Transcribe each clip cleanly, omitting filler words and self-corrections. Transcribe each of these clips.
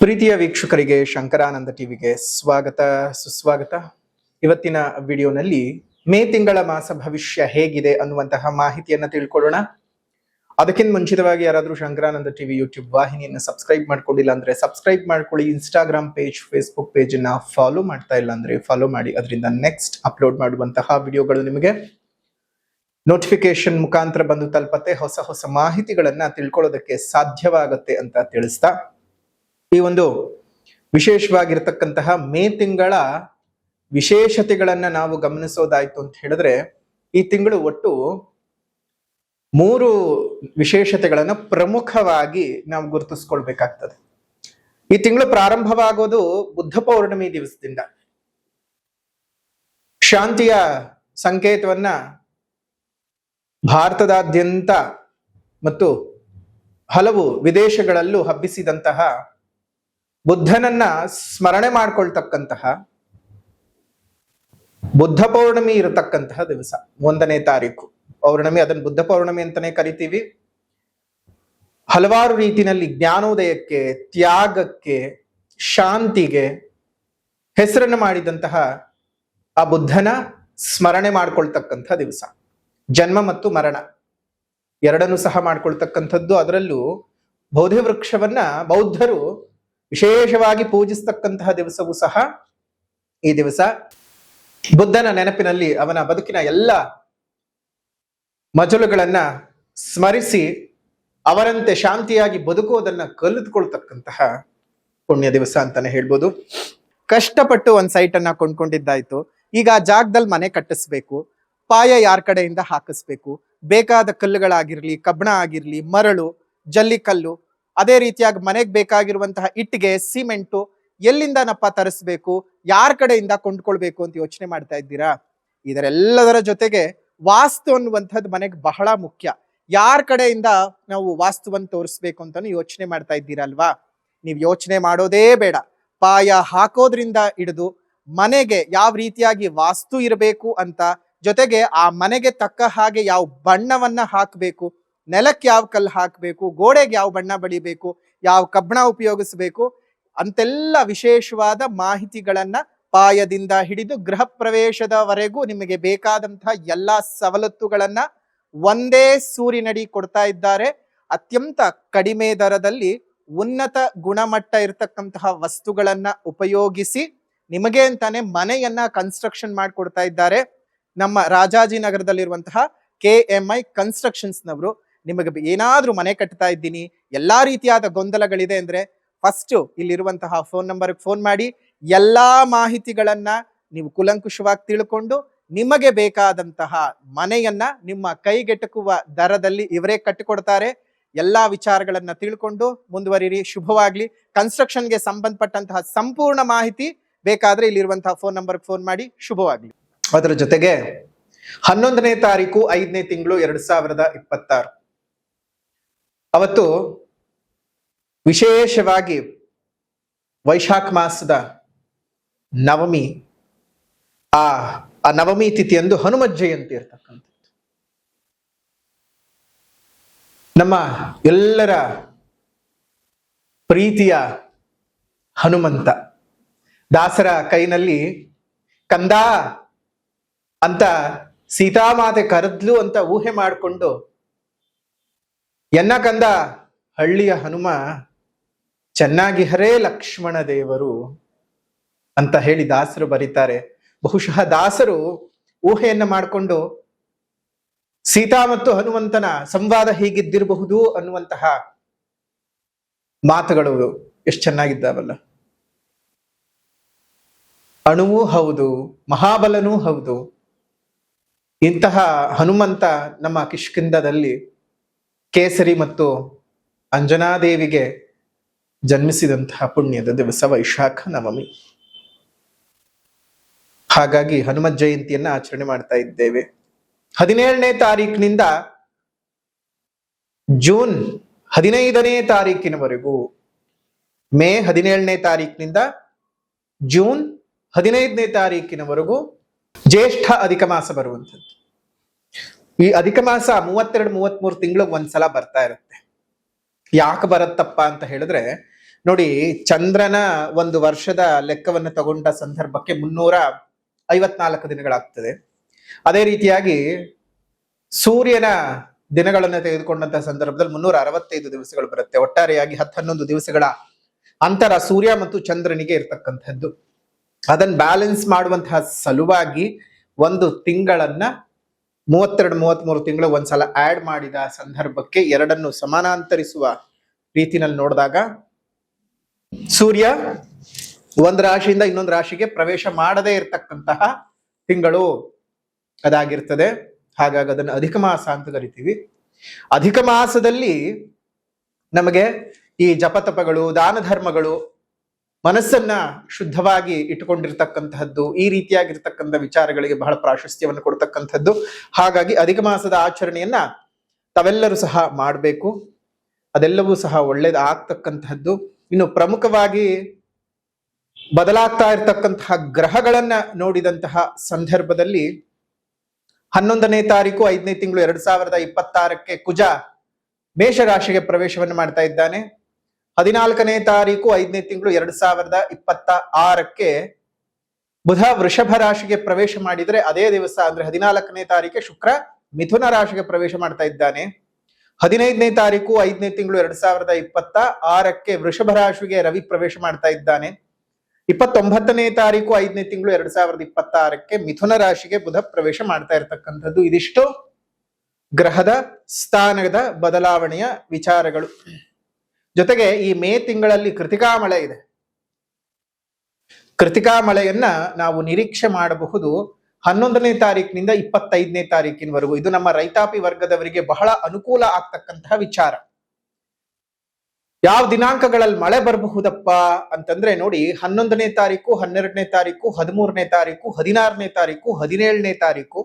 ಪ್ರೀತಿಯ ವೀಕ್ಷಕರಿಗೆ ಶಂಕರಾನಂದ ಟಿವಿಗೆ ಸ್ವಾಗತ ಸುಸ್ವಾಗತ. ಇವತ್ತಿನ ವಿಡಿಯೋನಲ್ಲಿ ಮೇ ತಿಂಗಳ ಮಾಸ ಭವಿಷ್ಯ ಹೇಗಿದೆ ಅನ್ನುವಂತಹ ಮಾಹಿತಿಯನ್ನ ತಿಳ್ಕೊಳ್ಳೋಣ. ಅದಕ್ಕಿಂತ ಮುಂಚಿತವಾಗಿ ಯಾರಾದರೂ ಶಂಕರಾನಂದ ಟಿವಿ ಯೂಟ್ಯೂಬ್ ವಾಹಿನಿಯನ್ನು ಸಬ್ಸ್ಕ್ರೈಬ್ ಮಾಡ್ಕೊಂಡಿಲ್ಲ ಅಂದ್ರೆ ಸಬ್ಸ್ಕ್ರೈಬ್ ಮಾಡ್ಕೊಳ್ಳಿ. ಇನ್ಸ್ಟಾಗ್ರಾಮ್ ಪೇಜ್, ಫೇಸ್ಬುಕ್ ಪೇಜ್ ಅನ್ನ ಫಾಲೋ ಮಾಡ್ತಾ ಇಲ್ಲ ಅಂದ್ರೆ ಫಾಲೋ ಮಾಡಿ. ಅದರಿಂದ ನೆಕ್ಸ್ಟ್ ಅಪ್ಲೋಡ್ ಮಾಡುವಂತಹ ವಿಡಿಯೋಗಳು ನಿಮಗೆ ನೋಟಿಫಿಕೇಶನ್ ಮುಖಾಂತರ ಬಂದು ತಲುಪತ್ತೆ. ಹೊಸ ಹೊಸ ಮಾಹಿತಿಗಳನ್ನ ತಿಳ್ಕೊಳ್ಳೋದಕ್ಕೆ ಸಾಧ್ಯವಾಗುತ್ತೆ ಅಂತ ತಿಳಿಸ್ತಾ, ಈ ಒಂದು ವಿಶೇಷವಾಗಿರ್ತಕ್ಕಂತಹ ಮೇ ತಿಂಗಳ ವಿಶೇಷತೆಗಳನ್ನ ನಾವು ಗಮನಿಸೋದಾಯ್ತು ಅಂತ ಹೇಳಿದ್ರೆ, ಈ ತಿಂಗಳು ಒಟ್ಟು 3 ವಿಶೇಷತೆಗಳನ್ನ ಪ್ರಮುಖವಾಗಿ ನಾವು ಗುರುತಿಸ್ಕೊಳ್ಬೇಕಾಗ್ತದೆ. ಈ ತಿಂಗಳು ಪ್ರಾರಂಭವಾಗೋದು ಬುದ್ಧ ಪೌರ್ಣಮಿ ದಿವಸದಿಂದ. ಶಾಂತಿಯ ಸಂಕೇತವನ್ನ ಭಾರತದಾದ್ಯಂತ ಮತ್ತು ಹಲವು ವಿದೇಶಗಳಲ್ಲೂ ಹಬ್ಬಿಸಿದಂತಹ ಬುದ್ಧನನ್ನ ಸ್ಮರಣೆ ಮಾಡ್ಕೊಳ್ತಕ್ಕಂತಹ ಬುದ್ಧ ಪೌರ್ಣಮಿ ಇರತಕ್ಕಂತಹ ದಿವಸ 1ನೇ ತಾರೀಕು ಪೌರ್ಣಮಿ. ಅದನ್ನು ಬುದ್ಧ ಪೌರ್ಣಮಿ ಅಂತಾನೆ ಕರಿತೀವಿ. ಹಲವಾರು ರೀತಿಯಲ್ಲಿ ಜ್ಞಾನೋದಯಕ್ಕೆ, ತ್ಯಾಗಕ್ಕೆ, ಶಾಂತಿಗೆ ಹೆಸರನ್ನು ಮಾಡಿದಂತಹ ಆ ಬುದ್ಧನ ಸ್ಮರಣೆ ಮಾಡ್ಕೊಳ್ತಕ್ಕಂಥ ದಿವಸ. ಜನ್ಮ ಮತ್ತು ಮರಣ ಎರಡನ್ನೂ ಸಹ ಮಾಡ್ಕೊಳ್ತಕ್ಕಂಥದ್ದು. ಅದರಲ್ಲೂ ಬೋಧಿ ವೃಕ್ಷವನ್ನ ಬೌದ್ಧರು ವಿಶೇಷವಾಗಿ ಪೂಜಿಸ್ತಕ್ಕಂತಹ ದಿವಸವೂ ಸಹ ಈ ದಿವಸ. ಬುದ್ಧನ ನೆನಪಿನಲ್ಲಿ ಅವನ ಬದುಕಿನ ಎಲ್ಲ ಮಜಲುಗಳನ್ನ ಸ್ಮರಿಸಿ ಅವರಂತೆ ಶಾಂತಿಯಾಗಿ ಬದುಕುವುದನ್ನ ಕಲಿತುಕೊಳ್ತಕ್ಕಂತಹ ಪುಣ್ಯ ದಿವಸ ಅಂತಾನೆ ಹೇಳ್ಬೋದು. ಕಷ್ಟಪಟ್ಟು ಒಂದ್ ಸೈಟ್ ಅನ್ನ ಕೊಂಡ್ಕೊಂಡಿದ್ದಾಯ್ತು, ಈಗ ಆ ಜಾಗದಲ್ಲಿ ಮನೆ ಕಟ್ಟಿಸ್ಬೇಕು, ಪಾಯ ಯಾರ ಕಡೆಯಿಂದ ಹಾಕಿಸ್ಬೇಕು, ಬೇಕಾದ ಕಲ್ಲುಗಳಾಗಿರ್ಲಿ, ಕಬ್ಬಣ ಆಗಿರ್ಲಿ, ಮರಳು, ಜಲ್ಲಿಕಲ್ಲು, ಅದೇ ರೀತಿಯಾಗಿ ಮನೆಗೆ ಬೇಕಾಗಿರುವಂತಹ ಇಟ್ಟಿಗೆ, ಸಿಮೆಂಟು ಎಲ್ಲಿಂದನಪ್ಪ ತರಿಸ್ಬೇಕು, ಯಾರ ಕಡೆಯಿಂದ ಕೊಂಡ್ಕೊಳ್ಬೇಕು ಅಂತ ಯೋಚನೆ ಮಾಡ್ತಾ ಇದ್ದೀರಾ? ಇದರೆಲ್ಲದರ ಜೊತೆಗೆ ವಾಸ್ತು ಅನ್ನುವಂಥದ್ದು ಮನೆಗೆ ಬಹಳ ಮುಖ್ಯ. ಯಾರ ಕಡೆಯಿಂದ ನಾವು ವಾಸ್ತುವನ್ನು ತೋರಿಸ್ಬೇಕು ಅಂತಾನು ಯೋಚನೆ ಮಾಡ್ತಾ ಇದ್ದೀರಲ್ವಾ? ನೀವು ಯೋಚನೆ ಮಾಡೋದೇ ಬೇಡ. ಪಾಯ ಹಾಕೋದ್ರಿಂದ ಹಿಡಿದು ಮನೆಗೆ ಯಾವ ರೀತಿಯಾಗಿ ವಾಸ್ತು ಇರಬೇಕು ಅಂತ, ಜೊತೆಗೆ ಆ ಮನೆಗೆ ತಕ್ಕ ಹಾಗೆ ಯಾವ ಬಣ್ಣವನ್ನ ಹಾಕಬೇಕು, ನೆಲಕ್ಕೆ ಯಾವ ಕಲ್ಲು ಹಾಕಬೇಕು, ಗೋಡೆಗೆ ಯಾವ ಬಣ್ಣ ಬಳಿಬೇಕು, ಯಾವ ಕಬ್ಬಣ ಉಪಯೋಗಿಸಬೇಕು ಅಂತೆಲ್ಲ ವಿಶೇಷವಾದ ಮಾಹಿತಿಗಳನ್ನ ಪಾಯದಿಂದ ಹಿಡಿದು ಗೃಹ ಪ್ರವೇಶದವರೆಗೂ ನಿಮಗೆ ಬೇಕಾದಂತಹ ಎಲ್ಲಾ ಸವಲತ್ತುಗಳನ್ನ ಒಂದೇ ಸೂರಿನಡಿ ಕೊಡ್ತಾ ಇದ್ದಾರೆ. ಅತ್ಯಂತ ಕಡಿಮೆ ದರದಲ್ಲಿ ಉನ್ನತ ಗುಣಮಟ್ಟ ಇರತಕ್ಕಂತಹ ವಸ್ತುಗಳನ್ನ ಉಪಯೋಗಿಸಿ ನಿಮಗೆ ಅಂತಾನೆ ಮನೆಯನ್ನ ಕನ್ಸ್ಟ್ರಕ್ಷನ್ ಮಾಡಿಕೊಡ್ತಾ ಇದ್ದಾರೆ. ನಮ್ಮ ರಾಜಾಜಿನಗರದಲ್ಲಿರುವಂತಹ KMI ಕನ್ಸ್ಟ್ರಕ್ಷನ್ಸ್ ನವರು ನಿಮಗೆ ಏನಾದ್ರೂ ಮನೆ ಕಟ್ತಾ ಇದ್ದೀನಿ, ಎಲ್ಲಾ ರೀತಿಯಾದ ಗೊಂದಲಗಳಿದೆ ಅಂದ್ರೆ ಫಸ್ಟ್ ಇಲ್ಲಿರುವಂತಹ ಫೋನ್ ನಂಬರ್ಗೆ ಫೋನ್ ಮಾಡಿ ಎಲ್ಲಾ ಮಾಹಿತಿಗಳನ್ನ ನೀವು ಕುಲಂಕುಷವಾಗಿ ತಿಳ್ಕೊಂಡು ನಿಮಗೆ ಬೇಕಾದಂತಹ ಮನೆಯನ್ನ ನಿಮ್ಮ ಕೈಗೆಟಕುವ ದರದಲ್ಲಿ ಇವರೇ ಕಟ್ಟಿಕೊಡ್ತಾರೆ. ಎಲ್ಲಾ ವಿಚಾರಗಳನ್ನ ತಿಳ್ಕೊಂಡು ಮುಂದುವರಿರಿ. ಶುಭವಾಗ್ಲಿ. ಕನ್ಸ್ಟ್ರಕ್ಷನ್ಗೆ ಸಂಬಂಧಪಟ್ಟಂತಹ ಸಂಪೂರ್ಣ ಮಾಹಿತಿ ಬೇಕಾದ್ರೆ ಇಲ್ಲಿರುವಂತಹ ಫೋನ್ ನಂಬರ್ಗೆ ಫೋನ್ ಮಾಡಿ. ಶುಭವಾಗ್ಲಿ. ಅದರ ಜೊತೆಗೆ 11ನೇ ತಾರೀಕು 5ನೇ ತಿಂಗಳು 2026 ಅವತ್ತು ವಿಶೇಷವಾಗಿ ವೈಶಾಖ ಮಾಸದ ನವಮಿ. ಆ ನವಮಿ ತಿಥಿಯಂದು ಹನುಮತ್ ಜಯಂತಿ ಇರ್ತಕ್ಕಂಥದ್ದು. ನಮ್ಮ ಎಲ್ಲರ ಪ್ರೀತಿಯ ಹನುಮಂತ ದಾಸರ ಕೈನಲ್ಲಿ ಕಂದ ಅಂತ ಸೀತಾಮಾತೆ ಕರೆದ್ಲು ಅಂತ ಊಹೆ ಮಾಡಿಕೊಂಡು, ಎನ್ನ ಕಂದ ಹಳ್ಳಿಯ ಹನುಮ ಚೆನ್ನಾಗಿ ಹರೇ ಲಕ್ಷ್ಮಣ ದೇವರು ಅಂತ ಹೇಳಿ ದಾಸರು ಬರೀತಾರೆ. ಬಹುಶಃ ದಾಸರು ಊಹೆಯನ್ನ ಮಾಡಿಕೊಂಡು ಸೀತಾ ಮತ್ತು ಹನುಮಂತನ ಸಂವಾದ ಹೀಗಿದ್ದಿರಬಹುದು ಅನ್ನುವಂತಹ ಮಾತುಗಳು ಎಷ್ಟು ಚೆನ್ನಾಗಿದ್ದಾವಲ್ಲ. ಅಣುವೂ ಹೌದು, ಮಹಾಬಲನೂ ಹೌದು. ಇಂತಹ ಹನುಮಂತ ನಮ್ಮ ಕಿಷ್ಕಿಂಧದಲ್ಲಿ ಕೇಸರಿ ಮತ್ತು ಅಂಜನಾದೇವಿಗೆ ಜನ್ಮಿಸಿದಂತಹ ಪುಣ್ಯದ ದಿವಸ ವೈಶಾಖ ನವಮಿ. ಹಾಗಾಗಿ ಹನುಮತ್ ಜಯಂತಿಯನ್ನ ಆಚರಣೆ ಮಾಡ್ತಾ ಇದ್ದೇವೆ. 17ನೇ ತಾರೀಕಿನಿಂದ ಜೂನ್ 15ನೇ ತಾರೀಕಿನವರೆಗೂ, ಮೇ 17ನೇ ತಾರೀಕಿನಿಂದ ಜೂನ್ 15ನೇ ತಾರೀಕಿನವರೆಗೂ ಜ್ಯೇಷ್ಠ ಅಧಿಕ ಮಾಸ ಬರುವಂಥದ್ದು. ಈ ಅಧಿಕ ಮಾಸ 32-33 ತಿಂಗಳಿಗೆ ಒಂದ್ಸಲ ಬರ್ತಾ ಇರುತ್ತೆ. ಯಾಕೆ ಬರುತ್ತಪ್ಪ ಅಂತ ಹೇಳಿದ್ರೆ, ನೋಡಿ, ಚಂದ್ರನ ಒಂದು ವರ್ಷದ ಲೆಕ್ಕವನ್ನು ತಗೊಂಡ ಸಂದರ್ಭಕ್ಕೆ 354 ದಿನಗಳಾಗ್ತದೆ. ಅದೇ ರೀತಿಯಾಗಿ ಸೂರ್ಯನ ದಿನಗಳನ್ನು ತೆಗೆದುಕೊಂಡಂತಹ ಸಂದರ್ಭದಲ್ಲಿ 365 ದಿವಸಗಳು ಬರುತ್ತೆ. ಒಟ್ಟಾರೆಯಾಗಿ 10-11 ದಿವಸಗಳ ಅಂತರ ಸೂರ್ಯ ಮತ್ತು ಚಂದ್ರನಿಗೆ ಇರ್ತಕ್ಕಂಥದ್ದು. ಅದನ್ನ ಬ್ಯಾಲೆನ್ಸ್ ಮಾಡುವಂತಹ ಸಲುವಾಗಿ ಒಂದು ತಿಂಗಳನ್ನ 32-33 ತಿಂಗಳು ಒಂದ್ಸಲ ಆಡ್ ಮಾಡಿದ ಸಂದರ್ಭಕ್ಕೆ ಎರಡನ್ನು ಸಮಾನಾಂತರಿಸುವ ರೀತಿನಲ್ಲಿ ನೋಡಿದಾಗ ಸೂರ್ಯ ಒಂದು ರಾಶಿಯಿಂದ ಇನ್ನೊಂದು ರಾಶಿಗೆ ಪ್ರವೇಶ ಮಾಡದೇ ಇರತಕ್ಕಂತಹ ತಿಂಗಳು ಅದಾಗಿರ್ತದೆ. ಹಾಗಾಗಿ ಅದನ್ನು ಅಧಿಕ ಮಾಸ ಅಂತ ಕರಿತೀವಿ. ಅಧಿಕ ಮಾಸದಲ್ಲಿ ನಮಗೆ ಈ ಜಪತಪಗಳು, ದಾನ ಧರ್ಮಗಳು, ಮನಸ್ಸನ್ನ ಶುದ್ಧವಾಗಿ ಇಟ್ಟುಕೊಂಡಿರ್ತಕ್ಕಂತಹದ್ದು, ಈ ರೀತಿಯಾಗಿರ್ತಕ್ಕಂಥ ವಿಚಾರಗಳಿಗೆ ಬಹಳ ಪ್ರಾಶಸ್ತ್ಯವನ್ನು ಕೊಡ್ತಕ್ಕಂಥದ್ದು. ಹಾಗಾಗಿ ಅಧಿಕ ಮಾಸದ ಆಚರಣೆಯನ್ನ ತಾವೆಲ್ಲರೂ ಸಹ ಮಾಡಬೇಕು. ಅದೆಲ್ಲವೂ ಸಹ ಒಳ್ಳೇದಾಗ್ತಕ್ಕಂತಹದ್ದು. ಇನ್ನು ಪ್ರಮುಖವಾಗಿ ಬದಲಾಗ್ತಾ ಇರತಕ್ಕಂತಹ ಗ್ರಹಗಳನ್ನ ನೋಡಿದಂತಹ ಸಂದರ್ಭದಲ್ಲಿ 11ನೇ ತಾರೀಕು 5ನೇ ತಿಂಗಳು 2026 ಕುಜ ಮೇಷರಾಶಿಗೆ ಪ್ರವೇಶವನ್ನು ಮಾಡ್ತಾ ಇದ್ದಾನೆ. 14ನೇ ತಾರೀಕು 5ನೇ ತಿಂಗಳು 2026 ಬುಧ ವೃಷಭ ರಾಶಿಗೆ ಪ್ರವೇಶ ಮಾಡಿದ್ರೆ ಅದೇ ದಿವಸ ಅಂದ್ರೆ 14ನೇ ತಾರೀಕೆ ಶುಕ್ರ ಮಿಥುನ ರಾಶಿಗೆ ಪ್ರವೇಶ ಮಾಡ್ತಾ ಇದ್ದಾನೆ. 15ನೇ ತಾರೀಕು 5ನೇ ತಿಂಗಳು 2026 ವೃಷಭ ರಾಶಿಗೆ ರವಿ ಪ್ರವೇಶ ಮಾಡ್ತಾ ಇದ್ದಾನೆ. 29ನೇ ತಾರೀಕು 5ನೇ ತಿಂಗಳು 2026 ಮಿಥುನ ರಾಶಿಗೆ ಬುಧ ಪ್ರವೇಶ ಮಾಡ್ತಾ ಇರತಕ್ಕಂಥದ್ದು. ಇದಿಷ್ಟು ಗ್ರಹದ ಸ್ಥಾನದ ಬದಲಾವಣೆಯ ವಿಚಾರಗಳು. ಜೊತೆಗೆ ಈ ಮೇ ತಿಂಗಳಲ್ಲಿ ಕೃತಿಕಾ ಮಳೆ ಇದೆ. ಕೃತಿಕಾ ಮಳೆಯನ್ನ ನಾವು ನಿರೀಕ್ಷೆ ಮಾಡಬಹುದು 11ನೇ ತಾರೀಕಿನಿಂದ 25ನೇ ತಾರೀಕಿನವರೆಗೂ. ಇದು ನಮ್ಮ ರೈತಾಪಿ ವರ್ಗದವರಿಗೆ ಬಹಳ ಅನುಕೂಲ ಆಗ್ತಕ್ಕಂತಹ ವಿಚಾರ. ಯಾವ ದಿನಾಂಕಗಳಲ್ಲಿ ಮಳೆ ಬರಬಹುದಪ್ಪ ಅಂತಂದ್ರೆ ನೋಡಿ, 11ನೇ ತಾರೀಕು, 12ನೇ ತಾರೀಕು, 13ನೇ ತಾರೀಕು, 16ನೇ ತಾರೀಕು, 17ನೇ ತಾರೀಕು, 20ನೇ ತಾರೀಕು,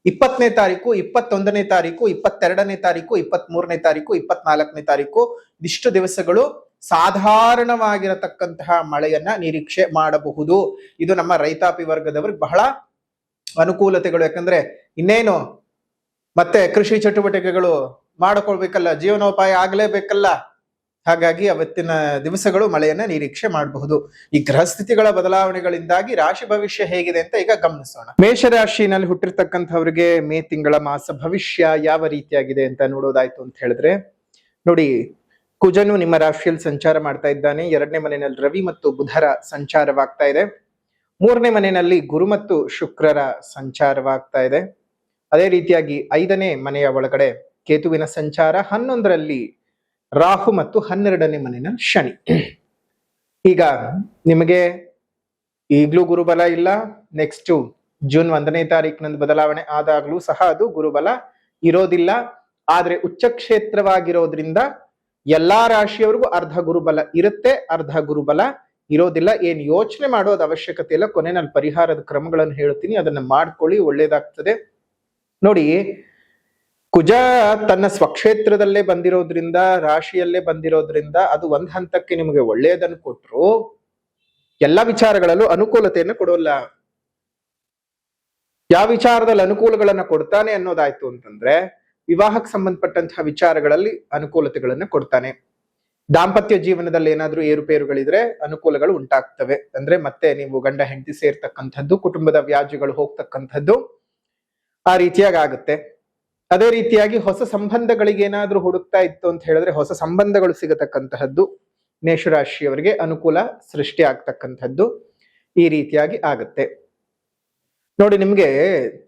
21ನೇ ತಾರೀಕು, 22ನೇ ತಾರೀಕು, 23ನೇ ತಾರೀಕು, 24ನೇ ತಾರೀಕು, ಇದಿಷ್ಟು ದಿವಸಗಳು ಸಾಧಾರಣವಾಗಿರತಕ್ಕಂತಹ ಮಳೆಯನ್ನ ನಿರೀಕ್ಷೆ ಮಾಡಬಹುದು. ಇದು ನಮ್ಮ ರೈತಾಪಿ ವರ್ಗದವರಿಗೆ ಬಹಳ ಅನುಕೂಲತೆಗಳು. ಯಾಕಂದ್ರೆ ಇನ್ನೇನು ಮತ್ತೆ ಕೃಷಿ ಚಟುವಟಿಕೆಗಳು ಮಾಡಿಕೊಳ್ಬೇಕಲ್ಲ, ಜೀವನೋಪಾಯ ಆಗ್ಲೇಬೇಕಲ್ಲ. ಹಾಗಾಗಿ ಅವತ್ತಿನ ದಿವಸಗಳು ಮಳೆಯನ್ನ ನಿರೀಕ್ಷೆ ಮಾಡಬಹುದು. ಈ ಗ್ರಹಸ್ಥಿತಿಗಳ ಬದಲಾವಣೆಗಳಿಂದಾಗಿ ರಾಶಿ ಭವಿಷ್ಯ ಹೇಗಿದೆ ಅಂತ ಈಗ ಗಮನಿಸೋಣ. ಮೇಷರಾಶಿನಲ್ಲಿ ಹುಟ್ಟಿರ್ತಕ್ಕಂಥವ್ರಿಗೆ ಮೇ ತಿಂಗಳ ಮಾಸ ಭವಿಷ್ಯ ಯಾವ ರೀತಿಯಾಗಿದೆ ಅಂತ ನೋಡೋದಾಯ್ತು ಅಂತ ಹೇಳಿದ್ರೆ, ನೋಡಿ, ಕುಜನು ನಿಮ್ಮ ರಾಶಿಯಲ್ಲಿ ಸಂಚಾರ ಮಾಡ್ತಾ ಇದ್ದಾನೆ. 2ನೇ ಮನೆಯಲ್ಲಿ ರವಿ ಮತ್ತು ಬುಧರ ಸಂಚಾರವಾಗ್ತಾ ಇದೆ. 3ನೇ ಮನೆಯಲ್ಲಿ ಗುರು ಮತ್ತು ಶುಕ್ರರ ಸಂಚಾರವಾಗ್ತಾ ಇದೆ. ಅದೇ ರೀತಿಯಾಗಿ 5ನೇ ಮನೆಯ ಒಳಗಡೆ ಕೇತುವಿನ ಸಂಚಾರ, 11ರಲ್ಲಿ ರಾಹು ಮತ್ತು 12ನೇ ಮನೆಯಲ್ಲಿ ಶನಿ. ಈಗ ನಿಮಗೆ ಈಗಲೂ ಗುರುಬಲ ಇಲ್ಲ. ನೆಕ್ಸ್ಟ್ ಜೂನ್ 1ನೇ ತಾರೀಕಿನಂದು ಬದಲಾವಣೆ ಆದಾಗ್ಲೂ ಸಹ ಅದು ಗುರುಬಲ ಇರೋದಿಲ್ಲ. ಆದ್ರೆ ಉಚ್ಚ ಕ್ಷೇತ್ರವಾಗಿರೋದ್ರಿಂದ ಎಲ್ಲಾ ರಾಶಿಯವರಿಗೂ ಅರ್ಧ ಗುರುಬಲ ಇರುತ್ತೆ, ಅರ್ಧ ಗುರುಬಲ ಇರೋದಿಲ್ಲ. ಏನ್ ಯೋಚನೆ ಮಾಡೋದು ಅವಶ್ಯಕತೆ ಇಲ್ಲ. ಕೊನೆಯಲ್ಲಿ ಪರಿಹಾರದ ಕ್ರಮಗಳನ್ನು ಹೇಳ್ತೀನಿ, ಅದನ್ನ ಮಾಡ್ಕೊಳ್ಳಿ, ಒಳ್ಳೇದಾಗ್ತದೆ. ನೋಡಿ, ಕುಜ ತನ್ನ ಸ್ವಕ್ಷೇತ್ರದಲ್ಲೇ ಬಂದಿರೋದ್ರಿಂದ, ರಾಶಿಯಲ್ಲೇ ಬಂದಿರೋದ್ರಿಂದ ಅದು ಒಂದ್ ಹಂತಕ್ಕೆ ನಿಮಗೆ ಒಳ್ಳೆಯದನ್ನು ಕೊಟ್ರು ಎಲ್ಲ ವಿಚಾರಗಳಲ್ಲೂ ಅನುಕೂಲತೆಯನ್ನು ಕೊಡೋಲ್ಲ. ಯಾವ ವಿಚಾರದಲ್ಲಿ ಅನುಕೂಲಗಳನ್ನ ಕೊಡ್ತಾನೆ ಅನ್ನೋದಾಯ್ತು ಅಂತಂದ್ರೆ, ವಿವಾಹಕ್ಕೆ ಸಂಬಂಧಪಟ್ಟಂತಹ ವಿಚಾರಗಳಲ್ಲಿ ಅನುಕೂಲತೆಗಳನ್ನ ಕೊಡ್ತಾನೆ. ದಾಂಪತ್ಯ ಜೀವನದಲ್ಲಿ ಏನಾದ್ರೂ ಏರುಪೇರುಗಳಿದ್ರೆ ಅನುಕೂಲಗಳು ಉಂಟಾಗ್ತವೆ. ಅಂದ್ರೆ ಮತ್ತೆ ನೀವು ಗಂಡ ಹೆಂಡತಿ ಸೇರ್ತಕ್ಕಂಥದ್ದು, ಕುಟುಂಬದ ವ್ಯಾಜ್ಯಗಳು ಹೋಗ್ತಕ್ಕಂಥದ್ದು ಆ ರೀತಿಯಾಗಿ ಆಗುತ್ತೆ. ಅದೇ ರೀತಿಯಾಗಿ ಹೊಸ ಸಂಬಂಧಗಳಿಗೆ ಏನಾದ್ರೂ ಹುಡುಕ್ತಾ ಇತ್ತು ಅಂತ ಹೇಳಿದ್ರೆ ಹೊಸ ಸಂಬಂಧಗಳು ಸಿಗತಕ್ಕಂತಹದ್ದು, ಮೇಷರಾಶಿಯವರಿಗೆ ಅನುಕೂಲ ಸೃಷ್ಟಿ ಆಗ್ತಕ್ಕಂಥದ್ದು ಈ ರೀತಿಯಾಗಿ ಆಗುತ್ತೆ. ನೋಡಿ, ನಿಮ್ಗೆ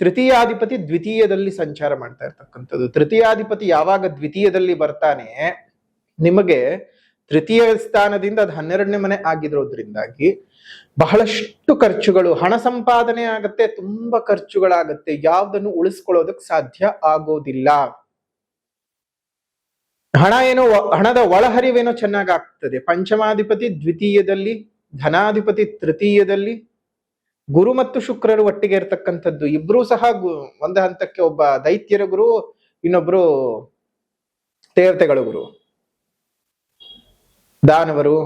ತೃತೀಯಾಧಿಪತಿ ದ್ವಿತೀಯದಲ್ಲಿ ಸಂಚಾರ ಮಾಡ್ತಾ ಇರ್ತಕ್ಕಂಥದ್ದು. ತೃತೀಯಾಧಿಪತಿ ಯಾವಾಗ ದ್ವಿತೀಯದಲ್ಲಿ ಬರ್ತಾನೆ, ನಿಮಗೆ ತೃತೀಯ ಸ್ಥಾನದಿಂದ ಅದು 12ನೇ ಮನೆ ಆಗಿರೋದ್ರಿಂದಾಗಿ ಬಹಳಷ್ಟು ಖರ್ಚುಗಳು, ಹಣ ಸಂಪಾದನೆ ಆಗತ್ತೆ, ತುಂಬಾ ಖರ್ಚುಗಳಾಗತ್ತೆ. ಯಾವ್ದನ್ನು ಉಳಿಸ್ಕೊಳ್ಳೋದಕ್ಕೆ ಸಾಧ್ಯ ಆಗೋದಿಲ್ಲ. ಹಣದ ಒಳಹರಿವೇನೋ ಚೆನ್ನಾಗಿ ಆಗ್ತದೆ. ಪಂಚಮಾಧಿಪತಿ ದ್ವಿತೀಯದಲ್ಲಿ, ಧನಾಧಿಪತಿ ತೃತೀಯದಲ್ಲಿ, ಗುರು ಮತ್ತು ಶುಕ್ರರು ಒಟ್ಟಿಗೆ ಇರ್ತಕ್ಕಂಥದ್ದು. ಇಬ್ರು ಸಹ ಒಂದು ಹಂತಕ್ಕೆ ಒಬ್ಬ ದೈತ್ಯರ ಗುರು, ಇನ್ನೊಬ್ರು ದೇವತೆಗಳ ಗುರು, ದಾನವರು.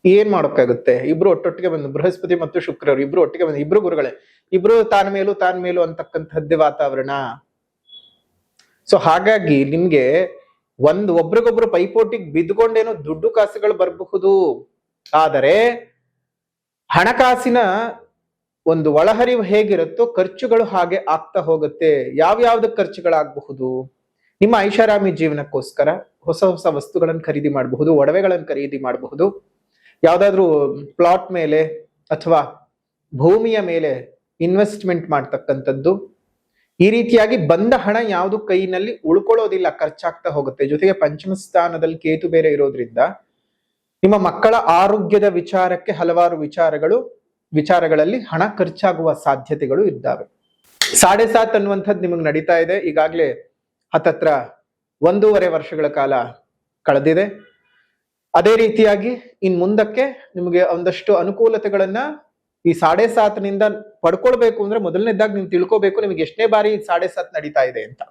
ಏನ್ ಮಾಡೋಕ್ಕಾಗುತ್ತೆ? ಇಬ್ರು ಒಟ್ಟೊಟ್ಟಿಗೆ ಬಂದು, ಬೃಹಸ್ಪತಿ ಮತ್ತು ಶುಕ್ರರು ಇಬ್ರು ಒಟ್ಟಿಗೆ ಬಂದು, ಇಬ್ರು ಗುರುಗಳೇ, ಇಬ್ರು ತಾನ್ ಮೇಲು ಅಂತಕ್ಕಂಥದ್ದೇ ವಾತಾವರಣ. ಸೊ ಹಾಗಾಗಿ ನಿಮ್ಗೆ ಒಬ್ರಿಗೊಬ್ರು ಪೈಪೋಟಿಗೆ ಬಿದ್ದುಕೊಂಡೇನೋ ದುಡ್ಡು ಕಾಸುಗಳು ಬರಬಹುದು, ಆದರೆ ಹಣಕಾಸಿನ ಒಂದು ಒಳಹರಿವು ಹೇಗಿರುತ್ತೋ ಖರ್ಚುಗಳು ಹಾಗೆ ಆಗ್ತಾ ಹೋಗುತ್ತೆ. ಯಾವ್ಯಾವ್ದು ಖರ್ಚುಗಳಾಗಬಹುದು? ನಿಮ್ಮ ಐಷಾರಾಮಿ ಜೀವನಕ್ಕೋಸ್ಕರ ಹೊಸ ಹೊಸ ವಸ್ತುಗಳನ್ನು ಖರೀದಿ ಮಾಡಬಹುದು, ಒಡವೆಗಳನ್ನು ಖರೀದಿ ಮಾಡಬಹುದು, ಯಾವ್ದಾದ್ರು ಪ್ಲಾಟ್ ಮೇಲೆ ಅಥವಾ ಭೂಮಿಯ ಮೇಲೆ ಇನ್ವೆಸ್ಟ್ಮೆಂಟ್ ಮಾಡ್ತಕ್ಕಂಥದ್ದು. ಈ ರೀತಿಯಾಗಿ ಬಂದ ಹಣ ಯಾವುದು ಕೈನಲ್ಲಿ ಉಳ್ಕೊಳ್ಳೋದಿಲ್ಲ, ಖರ್ಚಾಗ್ತಾ ಹೋಗುತ್ತೆ. ಜೊತೆಗೆ ಪಂಚಮ ಸ್ಥಾನದಲ್ಲಿ ಕೇತು ಬೇರೆ ಇರೋದ್ರಿಂದ ನಿಮ್ಮ ಮಕ್ಕಳ ಆರೋಗ್ಯದ ವಿಚಾರಕ್ಕೆ ಹಲವಾರು ವಿಚಾರಗಳಲ್ಲಿ ಹಣ ಖರ್ಚಾಗುವ ಸಾಧ್ಯತೆಗಳು ಇದ್ದಾವೆ. 7.5 ಅನ್ನುವಂಥದ್ದು ನಿಮಗೆ ನಡೀತಾ ಇದೆ. ಈಗಾಗಲೇ ಹತ್ತತ್ರ 1.5 ವರ್ಷಗಳ ಕಾಲ ಕಳೆದಿದೆ. ಅದೇ ರೀತಿಯಾಗಿ ಇನ್ ಮುಂದಕ್ಕೆ ನಿಮಗೆ ಒಂದಷ್ಟು ಅನುಕೂಲತೆಗಳನ್ನ ಈ 7.5 ಪಡ್ಕೊಳ್ಬೇಕು ಅಂದ್ರೆ ಮೊದಲನೇದಾಗಿ ನೀವು ತಿಳ್ಕೋಬೇಕು ನಿಮಗೆ ಎಷ್ಟನೇ ಬಾರಿ 7.5 ನಡೀತಾ ಇದೆ ಅಂತ.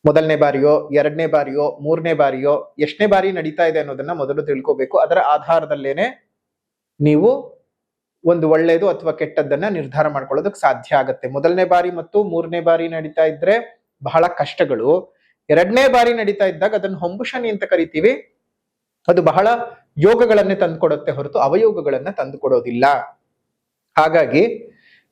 ಮೊದಲನೇ ಬಾರಿಯೋ, 2ನೇ ಬಾರಿಯೋ, 3ನೇ ಬಾರಿಯೋ, ಎಷ್ಟನೇ ಬಾರಿ ನಡೀತಾ ಇದೆ ಅನ್ನೋದನ್ನ ಮೊದಲು ತಿಳ್ಕೋಬೇಕು. ಅದರ ಆಧಾರದಲ್ಲೇನೆ ನೀವು ಒಂದು ಒಳ್ಳೆಯದು ಅಥವಾ ಕೆಟ್ಟದ್ದನ್ನ ನಿರ್ಧಾರ ಮಾಡ್ಕೊಳ್ಳೋದಕ್ಕೆ ಸಾಧ್ಯ ಆಗತ್ತೆ. ಮೊದಲನೇ ಬಾರಿ ಮತ್ತು 3ನೇ ಬಾರಿ ನಡೀತಾ ಇದ್ರೆ ಬಹಳ ಕಷ್ಟಗಳು. 2ನೇ ಬಾರಿ ನಡೀತಾ ಇದ್ದಾಗ ಅದನ್ನು ಹೊಂಬುಶನಿ ಅಂತ ಕರಿತೀವಿ. ಅದು ಬಹಳ ಯೋಗಗಳನ್ನೇ ತಂದುಕೊಡುತ್ತೆ ಹೊರತು ಅವಯೋಗಗಳನ್ನ ತಂದುಕೊಡೋದಿಲ್ಲ. ಹಾಗಾಗಿ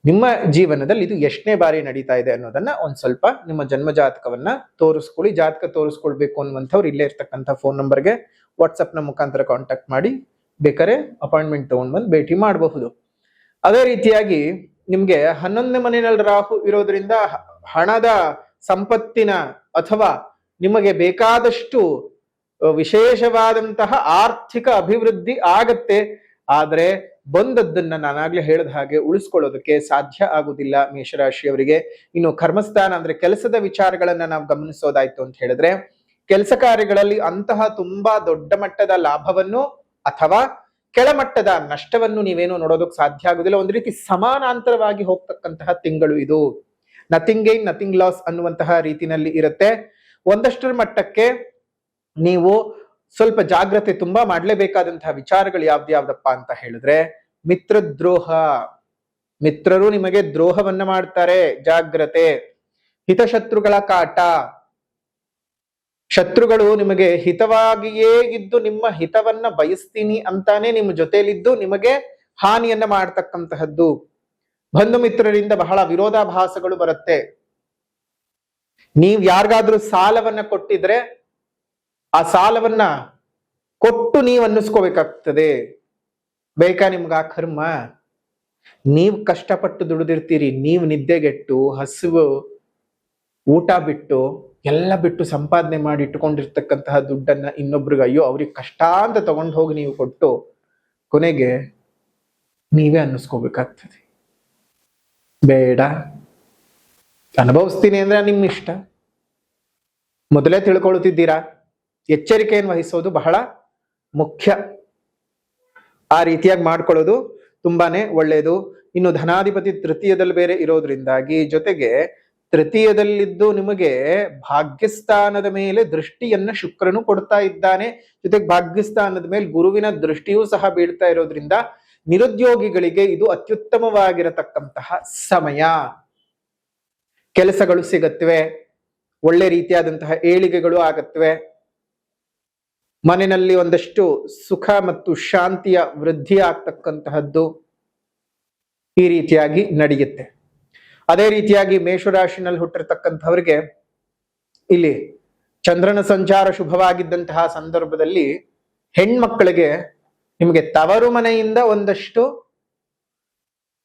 ನಿಮ್ಮ ಜೀವನದಲ್ಲಿ ಇದು ಎಷ್ಟನೇ ಬಾರಿ ನಡೀತಾ ಇದೆ ಅನ್ನೋದನ್ನ ಒಂದ್ ಸ್ವಲ್ಪ ನಿಮ್ಮ ಜನ್ಮ ಜಾತಕವನ್ನ ತೋರಿಸ್ಕೊಳ್ಳಿ. ಜಾತಕ ತೋರಿಸ್ಕೊಳ್ಬೇಕು ಅನ್ನುವಂಥವ್ರು ಇಲ್ಲೇ ಇರ್ತಕ್ಕಂಥ ಫೋನ್ ನಂಬರ್ಗೆ ವಾಟ್ಸಪ್ ನ ಮುಖಾಂತರ ಕಾಂಟ್ಯಾಕ್ಟ್ ಮಾಡಿ ಬೇಕಾದ್ರೆ ಅಪಾಯಿಂಟ್ಮೆಂಟ್ ತಗೊಂಡ್ ಬಂದು ಭೇಟಿ ಮಾಡಬಹುದು. ಅದೇ ರೀತಿಯಾಗಿ ನಿಮ್ಗೆ 11ನೇ ಮನೆಯಲ್ಲಿ ರಾಹು ಇರೋದ್ರಿಂದ ಹಣದ ಸಂಪತ್ತಿನ ಅಥವಾ ನಿಮಗೆ ಬೇಕಾದಷ್ಟು ವಿಶೇಷವಾದಂತಹ ಆರ್ಥಿಕ ಅಭಿವೃದ್ಧಿ ಆಗತ್ತೆ. ಆದ್ರೆ ಬಂದದ್ದನ್ನ ನಾನಾಗ್ಲೇ ಹೇಳಿದ ಹಾಗೆ ಉಳಿಸ್ಕೊಳ್ಳೋದಕ್ಕೆ ಸಾಧ್ಯ ಆಗುದಿಲ್ಲ ಮೇಷರಾಶಿಯವರಿಗೆ. ಇನ್ನು ಕರ್ಮಸ್ಥಾನ ಅಂದ್ರೆ ಕೆಲಸದ ವಿಚಾರಗಳನ್ನ ನಾವು ಗಮನಿಸೋದಾಯ್ತು ಅಂತ ಹೇಳಿದ್ರೆ ಕೆಲಸ ಕಾರ್ಯಗಳಲ್ಲಿ ಅಂತಹ ತುಂಬಾ ದೊಡ್ಡ ಮಟ್ಟದ ಲಾಭವನ್ನು ಅಥವಾ ಕೆಳಮಟ್ಟದ ನಷ್ಟವನ್ನು ನೀವೇನು ನೋಡೋದಕ್ಕೆ ಸಾಧ್ಯ ಆಗುದಿಲ್ಲ. ಒಂದು ರೀತಿ ಸಮಾನಾಂತರವಾಗಿ ಹೋಗ್ತಕ್ಕಂತಹ ತಿಂಗಳು ಇದು. ನಥಿಂಗ್ ಗೈನ್ ನಥಿಂಗ್ ಲಾಸ್ ಅನ್ನುವಂತಹ ರೀತಿನಲ್ಲಿ ಇರುತ್ತೆ. ಒಂದಷ್ಟರ ಮಟ್ಟಕ್ಕೆ ನೀವು ಸ್ವಲ್ಪ ಜಾಗ್ರತೆ ತುಂಬಾ ಮಾಡ್ಲೇಬೇಕಾದಂತಹ ವಿಚಾರಗಳು ಯಾವ್ದ್ಯಾವ್ದಪ್ಪ ಅಂತ ಹೇಳಿದ್ರೆ ಮಿತ್ರದ್ರೋಹ. ಮಿತ್ರರು ನಿಮಗೆ ದ್ರೋಹವನ್ನ ಮಾಡ್ತಾರೆ, ಜಾಗ್ರತೆ. ಹಿತಶತ್ರುಗಳ ಕಾಟ. ಶತ್ರುಗಳು ನಿಮಗೆ ಹಿತವಾಗಿಯೇ ಇದ್ದು ನಿಮ್ಮ ಹಿತವನ್ನ ಬಯಸ್ತೀನಿ ಅಂತಾನೆ ನಿಮ್ಮ ಜೊತೆಯಲ್ಲಿದ್ದು ನಿಮಗೆ ಹಾನಿಯನ್ನ ಮಾಡ್ತಕ್ಕಂತಹದ್ದು. ಬಂಧು ಮಿತ್ರರಿಂದ ಬಹಳ ವಿರೋಧಾಭಾಸಗಳು ಬರುತ್ತೆ. ನೀವ್ ಯಾರಿಗಾದ್ರೂ ಸಾಲವನ್ನ ಕೊಟ್ಟಿದ್ರೆ ಆ ಸಾಲವನ್ನ ಕೊಟ್ಟು ನೀವು ಅನ್ನಿಸ್ಕೋಬೇಕಾಗ್ತದೆ. ಬೇಕಾ ನಿಮ್ಗ ಆ ಕರ್ಮ? ನೀವ್ ಕಷ್ಟಪಟ್ಟು ದುಡಿದಿರ್ತೀರಿ, ನೀವು ನಿದ್ದೆಗೆಟ್ಟು ಹಸಿವು ಊಟ ಬಿಟ್ಟು ಎಲ್ಲ ಬಿಟ್ಟು ಸಂಪಾದನೆ ಮಾಡಿ ಇಟ್ಟುಕೊಂಡಿರ್ತಕ್ಕಂತಹ ದುಡ್ಡನ್ನ ಇನ್ನೊಬ್ರಿಗೆ ಅಯ್ಯೋ ಅವ್ರಿಗೆ ಕಷ್ಟ ಅಂತ ತಗೊಂಡು ಹೋಗಿ ನೀವು ಕೊಟ್ಟು ಕೊನೆಗೆ ನೀವೇ ಅನ್ನಿಸ್ಕೋಬೇಕಾಗ್ತದೆ. ಬೇಡ, ಅನುಭವಿಸ್ತೀನಿ ಅಂದ್ರೆ ನಿಮ್ ಇಷ್ಟ. ಮೊದಲೇ ತಿಳ್ಕೊಳ್ತಿದ್ದೀರಾ, ಎಚ್ಚರಿಕೆಯನ್ನು ವಹಿಸೋದು ಬಹಳ ಮುಖ್ಯ. ಆ ರೀತಿಯಾಗಿ ಮಾಡ್ಕೊಳ್ಳೋದು ತುಂಬಾನೇ ಒಳ್ಳೆಯದು. ಇನ್ನು ಧನಾಧಿಪತಿ ತೃತೀಯದಲ್ಲಿ ಬೇರೆ ಇರೋದ್ರಿಂದಾಗಿ ಜೊತೆಗೆ ತೃತೀಯದಲ್ಲಿದ್ದು ನಿಮಗೆ ಭಾಗ್ಯಸ್ಥಾನದ ಮೇಲೆ ದೃಷ್ಟಿಯನ್ನ ಶುಕ್ರನು ಕೊಡ್ತಾ ಇದ್ದಾನೆ. ಜೊತೆಗೆ ಭಾಗ್ಯಸ್ಥಾನದ ಮೇಲೆ ಗುರುವಿನ ದೃಷ್ಟಿಯೂ ಸಹ ಬೀಳ್ತಾ ಇರೋದ್ರಿಂದ ನಿರುದ್ಯೋಗಿಗಳಿಗೆ ಇದು ಅತ್ಯುತ್ತಮವಾಗಿರತಕ್ಕಂತಹ ಸಮಯ. ಕೆಲಸಗಳು ಸಿಗತ್ವೆ, ಒಳ್ಳೆ ರೀತಿಯಾದಂತಹ ಏಳಿಗೆಗಳು ಆಗತ್ವೆ, ಮನೆಯಲ್ಲಿ ಒಂದಷ್ಟು ಸುಖ ಮತ್ತು ಶಾಂತಿಯ ವೃದ್ಧಿ ಆಗ್ತಕ್ಕಂತಹದ್ದು ಈ ರೀತಿಯಾಗಿ ನಡೆಯುತ್ತೆ. ಅದೇ ರೀತಿಯಾಗಿ ಮೇಷರಾಶಿನಲ್ಲಿ ಹುಟ್ಟಿರ್ತಕ್ಕಂಥವ್ರಿಗೆ ಇಲ್ಲಿ ಚಂದ್ರನ ಸಂಚಾರ ಶುಭವಾಗಿದ್ದಂತಹ ಸಂದರ್ಭದಲ್ಲಿ ಹೆಣ್ಮಕ್ಕಳಿಗೆ ನಿಮಗೆ ತವರು ಮನೆಯಿಂದ ಒಂದಷ್ಟು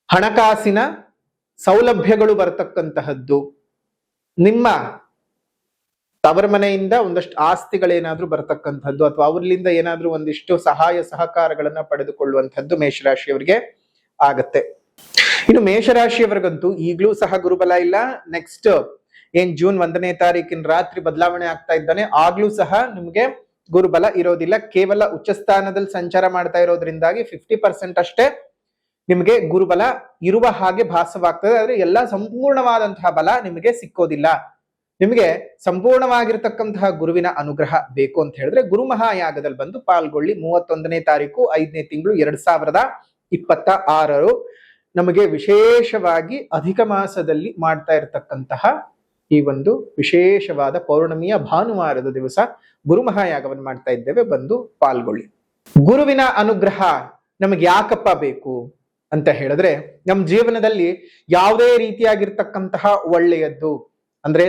ಹಣಕಾಸಿನ ಸೌಲಭ್ಯಗಳು ಬರತಕ್ಕಂತಹದ್ದು, ನಿಮ್ಮ ತವರ ಮನೆಯಿಂದ ಒಂದಷ್ಟು ಆಸ್ತಿಗಳೇನಾದ್ರೂ ಬರತಕ್ಕಂಥದ್ದು ಅಥವಾ ಅವರಿಂದ ಏನಾದ್ರೂ ಒಂದಿಷ್ಟು ಸಹಾಯ ಸಹಕಾರಗಳನ್ನ ಪಡೆದುಕೊಳ್ಳುವಂಥದ್ದು ಮೇಷರಾಶಿಯವರಿಗೆ ಆಗತ್ತೆ. ಇನ್ನು ಮೇಷರಾಶಿಯವರಿಗಂತೂ ಈಗಲೂ ಸಹ ಗುರುಬಲ ಇಲ್ಲ. ನೆಕ್ಸ್ಟ್ ಏನ್ ಜೂನ್ 1ನೇ ತಾರೀಕಿನ ರಾತ್ರಿ ಬದಲಾವಣೆ ಆಗ್ತಾ ಇದ್ದಾನೆ, ಆಗ್ಲೂ ಸಹ ನಿಮ್ಗೆ ಗುರುಬಲ ಇರೋದಿಲ್ಲ. ಕೇವಲ ಉಚ್ಚ ಸ್ಥಾನದಲ್ಲಿ ಸಂಚಾರ ಮಾಡ್ತಾ ಇರೋದ್ರಿಂದಾಗಿ 50% ಅಷ್ಟೇ ನಿಮಗೆ ಗುರುಬಲ ಇರುವ ಹಾಗೆ ಭಾಸವಾಗ್ತದೆ. ಆದ್ರೆ ಎಲ್ಲಾ ಸಂಪೂರ್ಣವಾದಂತಹ ಬಲ ನಿಮಗೆ ಸಿಕ್ಕೋದಿಲ್ಲ. ನಿಮಗೆ ಸಂಪೂರ್ಣವಾಗಿರ್ತಕ್ಕಂತಹ ಗುರುವಿನ ಅನುಗ್ರಹ ಬೇಕು ಅಂತ ಹೇಳಿದ್ರೆ ಗುರು ಮಹಾಯಾಗದಲ್ಲಿ ಬಂದು ಪಾಲ್ಗೊಳ್ಳಿ. 31ನೇ ತಾರೀಕು 5ನೇ ತಿಂಗಳು 2026 ನಮಗೆ ವಿಶೇಷವಾಗಿ ಅಧಿಕ ಮಾಸದಲ್ಲಿ ಮಾಡ್ತಾ ಇರತಕ್ಕಂತಹ ಈ ಒಂದು ವಿಶೇಷವಾದ ಪೌರ್ಣಮಿಯ ಭಾನುವಾರದ ದಿವಸ ಗುರು ಮಹಾಯಾಗವನ್ನು ಮಾಡ್ತಾ ಇದ್ದೇವೆ, ಬಂದು ಪಾಲ್ಗೊಳ್ಳಿ. ಗುರುವಿನ ಅನುಗ್ರಹ ನಮಗೆ ಯಾಕಪ್ಪ ಬೇಕು ಅಂತ ಹೇಳಿದ್ರೆ, ನಮ್ಮ ಜೀವನದಲ್ಲಿ ಯಾವುದೇ ರೀತಿಯಾಗಿರ್ತಕ್ಕಂತಹ ಒಳ್ಳೆಯದ್ದು ಅಂದ್ರೆ